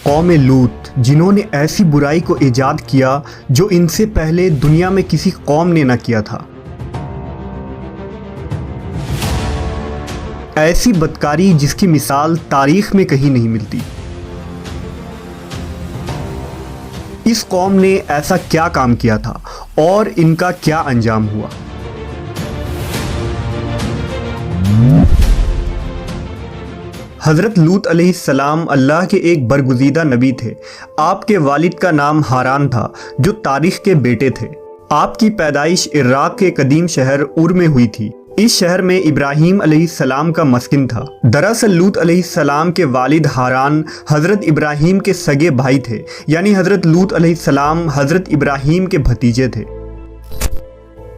قوم لوط جنہوں نے ایسی برائی کو ایجاد کیا جو ان سے پہلے دنیا میں کسی قوم نے نہ کیا تھا۔ ایسی بدکاری جس کی مثال تاریخ میں کہیں نہیں ملتی۔ اس قوم نے ایسا کیا کام کیا تھا اور ان کا کیا انجام ہوا؟ حضرت لوط علیہ السلام اللہ کے ایک برگزیدہ نبی تھے۔ آپ کے والد کا نام ہاران تھا جو تاریخ کے بیٹے تھے۔ آپ کی پیدائش عراق کے قدیم شہر اور میں ہوئی تھی۔ اس شہر میں ابراہیم علیہ السلام کا مسکن تھا۔ دراصل لوط علیہ السلام کے والد ہاران حضرت ابراہیم کے سگے بھائی تھے، یعنی حضرت لوط علیہ السلام حضرت ابراہیم کے بھتیجے تھے۔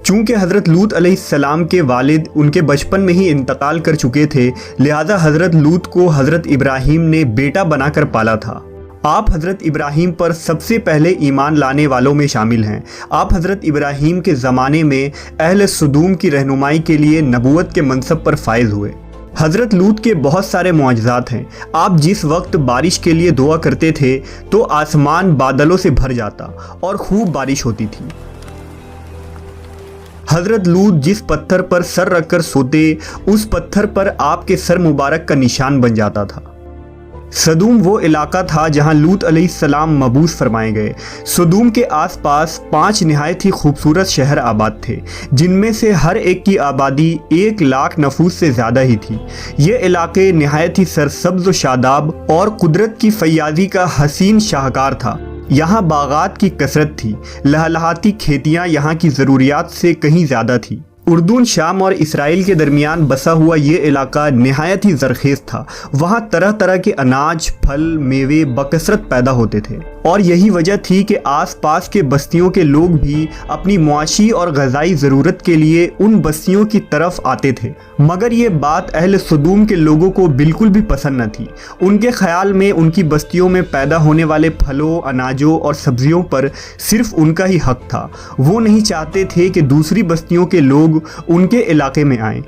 چونکہ حضرت لوط علیہ السلام کے والد ان کے بچپن میں ہی انتقال کر چکے تھے، لہذا حضرت لوط کو حضرت ابراہیم نے بیٹا بنا کر پالا تھا۔ آپ حضرت ابراہیم پر سب سے پہلے ایمان لانے والوں میں شامل ہیں۔ آپ حضرت ابراہیم کے زمانے میں اہل سدوم کی رہنمائی کے لیے نبوت کے منصب پر فائز ہوئے۔ حضرت لوط کے بہت سارے معجزات ہیں۔ آپ جس وقت بارش کے لیے دعا کرتے تھے تو آسمان بادلوں سے بھر جاتا اور خوب بارش ہوتی تھی۔ حضرت لوط جس پتھر پر سر رکھ کر سوتے، اس پتھر پر آپ کے سر مبارک کا نشان بن جاتا تھا۔ سدوم وہ علاقہ تھا جہاں لوط علیہ السلام مبعوث فرمائے گئے۔ سدوم کے آس پاس 5 نہایت ہی خوبصورت شہر آباد تھے، جن میں سے ہر ایک کی آبادی 1 لاکھ نفوس سے زیادہ ہی تھی۔ یہ علاقے نہایت ہی سرسبز و شاداب اور قدرت کی فیاضی کا حسین شاہکار تھا۔ یہاں باغات کی کثرت تھی، لہلہاتی کھیتیاں یہاں کی ضروریات سے کہیں زیادہ تھی۔ اردن، شام اور اسرائیل کے درمیان بسا ہوا یہ علاقہ نہایت ہی زرخیز تھا۔ وہاں طرح طرح کے اناج، پھل، میوے بکثرت پیدا ہوتے تھے، اور یہی وجہ تھی کہ آس پاس کے بستیوں کے لوگ بھی اپنی معاشی اور غذائی ضرورت کے لیے ان بستیوں کی طرف آتے تھے۔ مگر یہ بات اہل سدوم کے لوگوں کو بالکل بھی پسند نہ تھی۔ ان کے خیال میں ان کی بستیوں میں پیدا ہونے والے پھلوں، اناجوں اور سبزیوں پر صرف ان کا ہی حق تھا۔ وہ نہیں چاہتے تھے کہ دوسری بستیوں کے لوگ ان کے علاقے میں آئیں۔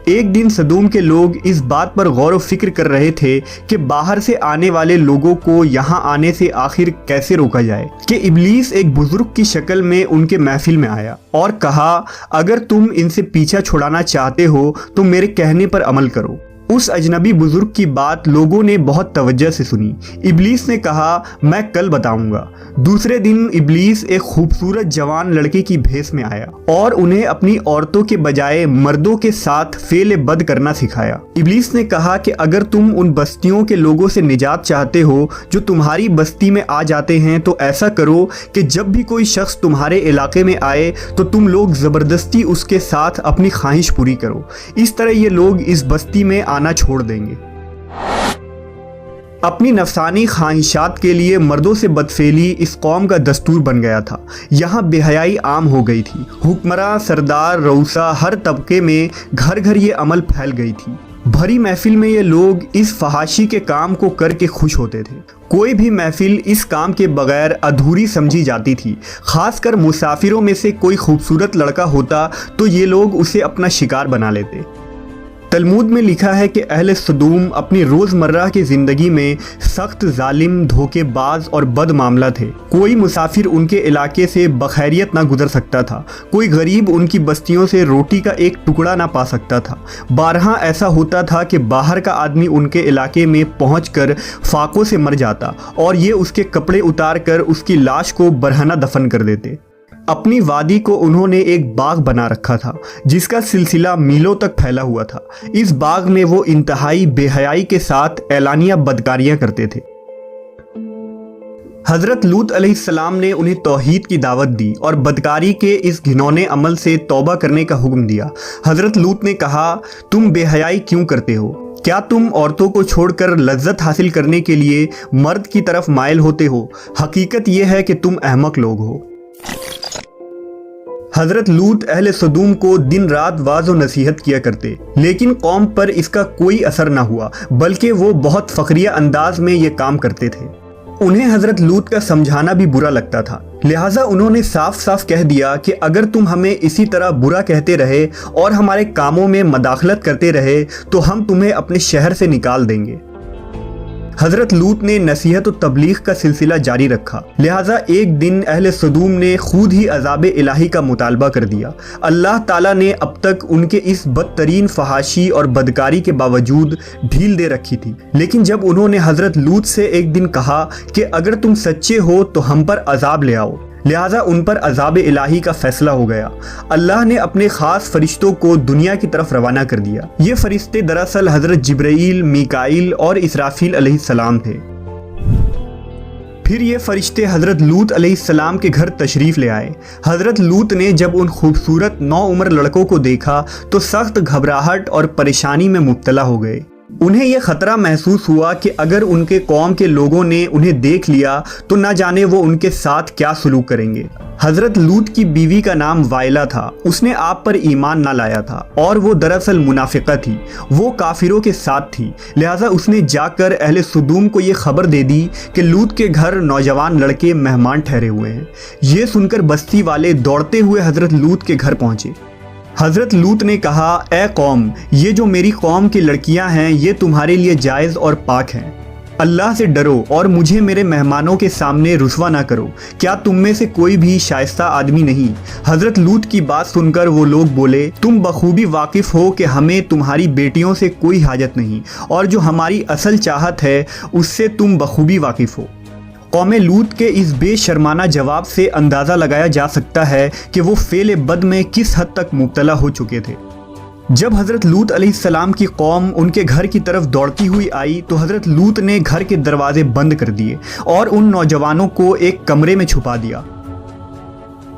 ایک دن سدوم کے لوگ اس بات پر غور و فکر کر رہے تھے کہ باہر سے آنے والے لوگوں کو یہاں آنے سے آخر کیسے روکا جائے، کہ ابلیس ایک بزرگ کی شکل میں ان کے محفل میں آیا اور کہا، اگر تم ان سے پیچھا چھڑانا چاہتے ہو تو میرے کہنے پر عمل کرو۔ اس اجنبی بزرگ کی بات لوگوں نے بہت توجہ سے سنی۔ ابلیس نے کہا، میں کل بتاؤں گا۔ دوسرے دن ابلیس ایک خوبصورت جوان لڑکے کی بھیس میں آیا اور انہیں اپنی عورتوں کے بجائے مردوں کے ساتھ فعل بد کرنا سکھایا۔ ابلیس نے کہا کہ اگر تم ان بستیوں کے لوگوں سے نجات چاہتے ہو جو تمہاری بستی میں آ جاتے ہیں تو ایسا کرو کہ جب بھی کوئی شخص تمہارے علاقے میں آئے تو تم لوگ زبردستی اس کے ساتھ اپنی خواہش پوری کرو۔ اس طرح یہ لوگ اس بستی میں آنا چھوڑ دیں گے۔ اپنی نفسانی خواہشات کے لیے مردوں سے بدفعلی اس قوم کا دستور بن گیا تھا۔ یہاں بے حیائی عام ہو گئی تھی۔ حکمراں، سردار، رؤسا، ہر طبقے میں گھر گھر یہ عمل پھیل گئی تھی۔ بھری محفل میں یہ لوگ اس فحاشی کے کام کو کر کے خوش ہوتے تھے۔ کوئی بھی محفل اس کام کے بغیر ادھوری سمجھی جاتی تھی۔ خاص کر مسافروں میں سے کوئی خوبصورت لڑکا ہوتا تو یہ لوگ اسے اپنا شکار بنا لیتے۔ تلمود میں لکھا ہے کہ اہل سدوم اپنی روزمرہ کی زندگی میں سخت ظالم، دھوکے باز اور بد معاملہ تھے۔ کوئی مسافر ان کے علاقے سے بخیریت نہ گزر سکتا تھا۔ کوئی غریب ان کی بستیوں سے روٹی کا ایک ٹکڑا نہ پا سکتا تھا۔ بارہا ایسا ہوتا تھا کہ باہر کا آدمی ان کے علاقے میں پہنچ کر فاقوں سے مر جاتا اور یہ اس کے کپڑے اتار کر اس کی لاش کو برہنہ دفن کر دیتے۔ اپنی وادی کو انہوں نے ایک باغ بنا رکھا تھا جس کا سلسلہ میلوں تک پھیلا ہوا تھا۔ اس باغ میں وہ انتہائی بے حیائی کے ساتھ اعلانیہ بدکاریاں کرتے تھے۔ حضرت لوط علیہ السلام نے انہیں توحید کی دعوت دی اور بدکاری کے اس گھنونے عمل سے توبہ کرنے کا حکم دیا۔ حضرت لوط نے کہا، تم بے حیائی کیوں کرتے ہو؟ کیا تم عورتوں کو چھوڑ کر لذت حاصل کرنے کے لیے مرد کی طرف مائل ہوتے ہو؟ حقیقت یہ ہے کہ تم احمق لوگ ہو۔ حضرت لوط اہل سدوم کو دن رات واعظ و نصیحت کیا کرتے، لیکن قوم پر اس کا کوئی اثر نہ ہوا، بلکہ وہ بہت فخریہ انداز میں یہ کام کرتے تھے۔ انہیں حضرت لوط کا سمجھانا بھی برا لگتا تھا، لہٰذا انہوں نے صاف صاف کہہ دیا کہ اگر تم ہمیں اسی طرح برا کہتے رہے اور ہمارے کاموں میں مداخلت کرتے رہے تو ہم تمہیں اپنے شہر سے نکال دیں گے۔ حضرت لوط نے نصیحت و تبلیغ کا سلسلہ جاری رکھا، لہٰذا ایک دن اہل سدوم نے خود ہی عذاب الہی کا مطالبہ کر دیا۔ اللہ تعالیٰ نے اب تک ان کے اس بدترین فحاشی اور بدکاری کے باوجود ڈھیل دے رکھی تھی، لیکن جب انہوں نے حضرت لوط سے ایک دن کہا کہ اگر تم سچے ہو تو ہم پر عذاب لے آؤ، لہٰذا ان پر عذاب الہی کا فیصلہ ہو گیا۔ اللہ نے اپنے خاص فرشتوں کو دنیا کی طرف روانہ کر دیا۔ یہ فرشتے دراصل حضرت جبرائیل، میکائیل اور اسرافیل علیہ السلام تھے۔ پھر یہ فرشتے حضرت لوط علیہ السلام کے گھر تشریف لے آئے۔ حضرت لوط نے جب ان خوبصورت نوعمر لڑکوں کو دیکھا تو سخت گھبراہٹ اور پریشانی میں مبتلا ہو گئے۔ انہیں یہ خطرہ محسوس ہوا کہ اگر ان کے قوم کے لوگوں نے انہیں دیکھ لیا تو نہ جانے وہ ان کے ساتھ کیا سلوک کریں گے۔ حضرت لوط کی بیوی کا نام وائلہ تھا، اس نے آپ پر ایمان نہ لایا تھا اور وہ دراصل منافقہ تھی، وہ کافروں کے ساتھ تھی، لہٰذا اس نے جا کر اہل سدوم کو یہ خبر دے دی کہ لوط کے گھر نوجوان لڑکے مہمان ٹھہرے ہوئے ہیں۔ یہ سن کر بستی والے دوڑتے ہوئے حضرت لوط کے گھر پہنچے۔ حضرت لوط نے کہا، اے قوم، یہ جو میری قوم کی لڑکیاں ہیں یہ تمہارے لیے جائز اور پاک ہیں، اللہ سے ڈرو اور مجھے میرے مہمانوں کے سامنے رسوا نہ کرو۔ کیا تم میں سے کوئی بھی شائستہ آدمی نہیں؟ حضرت لوط کی بات سن کر وہ لوگ بولے، تم بخوبی واقف ہو کہ ہمیں تمہاری بیٹیوں سے کوئی حاجت نہیں، اور جو ہماری اصل چاہت ہے اس سے تم بخوبی واقف ہو۔ قوم لوط کے اس بے شرمانہ جواب سے اندازہ لگایا جا سکتا ہے کہ وہ فعل بد میں کس حد تک مبتلا ہو چکے تھے۔ جب حضرت لوط علیہ السلام کی قوم ان کے گھر کی طرف دوڑتی ہوئی آئی تو حضرت لوط نے گھر کے دروازے بند کر دیے اور ان نوجوانوں کو ایک کمرے میں چھپا دیا۔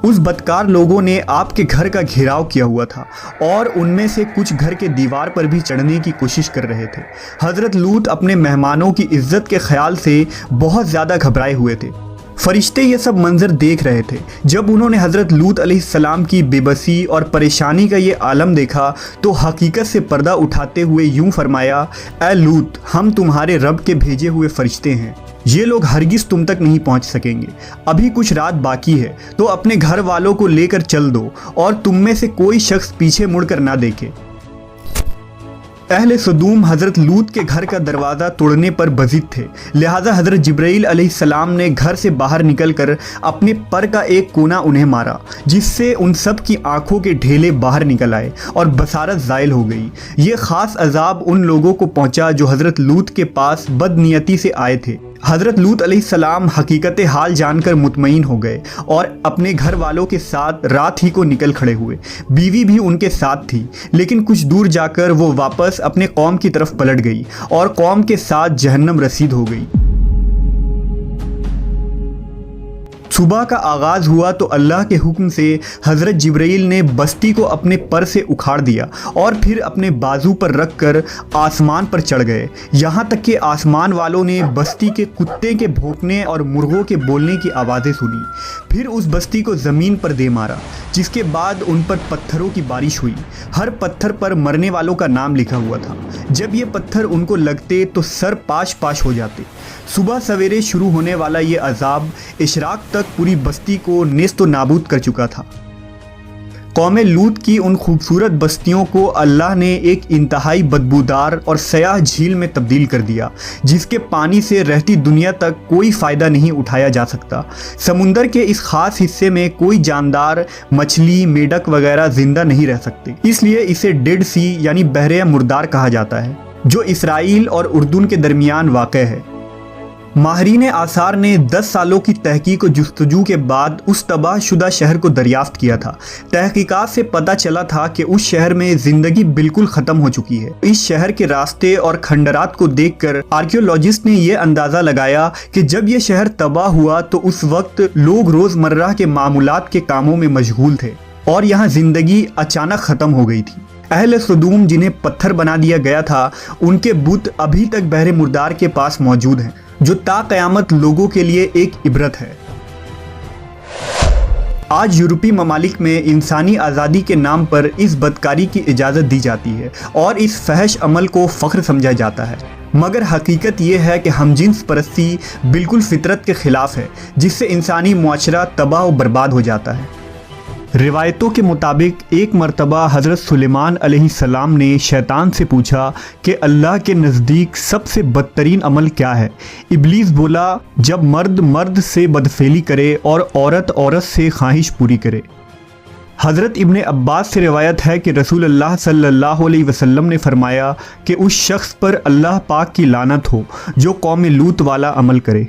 اس بدکار لوگوں نے آپ کے گھر کا گھیراؤ کیا ہوا تھا اور ان میں سے کچھ گھر کے دیوار پر بھی چڑھنے کی کوشش کر رہے تھے۔ حضرت لوط اپنے مہمانوں کی عزت کے خیال سے بہت زیادہ گھبرائے ہوئے تھے۔ فرشتے یہ سب منظر دیکھ رہے تھے۔ جب انہوں نے حضرت لوط علیہ السلام کی بے بسی اور پریشانی کا یہ عالم دیکھا تو حقیقت سے پردہ اٹھاتے ہوئے یوں فرمایا، اے لوط، ہم تمہارے رب کے بھیجے ہوئے فرشتے ہیں، یہ لوگ ہرگز تم تک نہیں پہنچ سکیں گے۔ ابھی کچھ رات باقی ہے تو اپنے گھر والوں کو لے کر چل دو اور تم میں سے کوئی شخص پیچھے مڑ کر نہ دیکھے۔ اہل سدوم حضرت لوط کے گھر کا دروازہ توڑنے پر بضد تھے، لہٰذا حضرت جبرائیل علیہ السلام نے گھر سے باہر نکل کر اپنے پر کا ایک کونا انہیں مارا، جس سے ان سب کی آنکھوں کے ڈھیلے باہر نکل آئے اور بصارت زائل ہو گئی۔ یہ خاص عذاب ان لوگوں کو پہنچا جو حضرت لوط کے پاس بد نیتی سے آئے تھے۔ حضرت لوط علیہ السلام حقیقت حال جان کر مطمئن ہو گئے اور اپنے گھر والوں کے ساتھ رات ہی کو نکل کھڑے ہوئے۔ بیوی بھی ان کے ساتھ تھی، لیکن کچھ دور جا کر وہ واپس اپنے قوم کی طرف پلٹ گئی اور قوم کے ساتھ جہنم رسید ہو گئی۔ صبح کا آغاز ہوا تو اللہ کے حکم سے حضرت جبرائیل نے بستی کو اپنے پر سے اکھاڑ دیا اور پھر اپنے بازو پر رکھ کر آسمان پر چڑھ گئے، یہاں تک کہ آسمان والوں نے بستی کے کتے کے بھونکنے اور مرغوں کے بولنے کی آوازیں سنی۔ پھر اس بستی کو زمین پر دے مارا، جس کے بعد ان پر پتھروں کی بارش ہوئی۔ ہر پتھر پر مرنے والوں کا نام لکھا ہوا تھا۔ جب یہ پتھر ان کو لگتے تو سر پاش پاش ہو جاتے۔ صبح سویرے شروع ہونے والا یہ عذاب اشراق تک پوری بستی کو نیست و نابود کر چکا تھا۔ قوم لوط کی ان خوبصورت بستیوں کو اللہ نے ایک انتہائی بدبودار اور سیاہ جھیل میں تبدیل کر دیا، جس کے پانی سے رہتی دنیا تک کوئی فائدہ نہیں اٹھایا جا سکتا۔ سمندر کے اس خاص حصے میں کوئی جاندار، مچھلی، میڈک وغیرہ زندہ نہیں رہ سکتے، اس لیے اسے ڈیڈ سی یعنی بحر مردار کہا جاتا ہے، جو اسرائیل اور اردن کے درمیان واقع ہے۔ ماہرین آثار نے 10 سالوں کی تحقیق و جستجو کے بعد اس تباہ شدہ شہر کو دریافت کیا تھا۔ تحقیقات سے پتہ چلا تھا کہ اس شہر میں زندگی بالکل ختم ہو چکی ہے۔ اس شہر کے راستے اور کھنڈرات کو دیکھ کر آرکیولوجسٹ نے یہ اندازہ لگایا کہ جب یہ شہر تباہ ہوا تو اس وقت لوگ روزمرہ کے معمولات کے کاموں میں مشغول تھے اور یہاں زندگی اچانک ختم ہو گئی تھی۔ اہل سدوم جنہیں پتھر بنا دیا گیا تھا، ان کے بت ابھی تک بحر مردار کے پاس موجود ہیں، جو تا قیامت لوگوں کے لیے ایک عبرت ہے۔ آج یورپی ممالک میں انسانی آزادی کے نام پر اس بدکاری کی اجازت دی جاتی ہے اور اس فحش عمل کو فخر سمجھا جاتا ہے، مگر حقیقت یہ ہے کہ ہم جنس پرستی بالکل فطرت کے خلاف ہے، جس سے انسانی معاشرہ تباہ و برباد ہو جاتا ہے۔ روایتوں کے مطابق ایک مرتبہ حضرت سلیمان علیہ السلام نے شیطان سے پوچھا کہ اللہ کے نزدیک سب سے بدترین عمل کیا ہے؟ ابلیس بولا، جب مرد مرد سے بدفعلی کرے اور عورت عورت سے خواہش پوری کرے۔ حضرت ابن عباس سے روایت ہے کہ رسول اللہ صلی اللہ علیہ وسلم نے فرمایا کہ اس شخص پر اللہ پاک کی لعنت ہو جو قوم لوط والا عمل کرے۔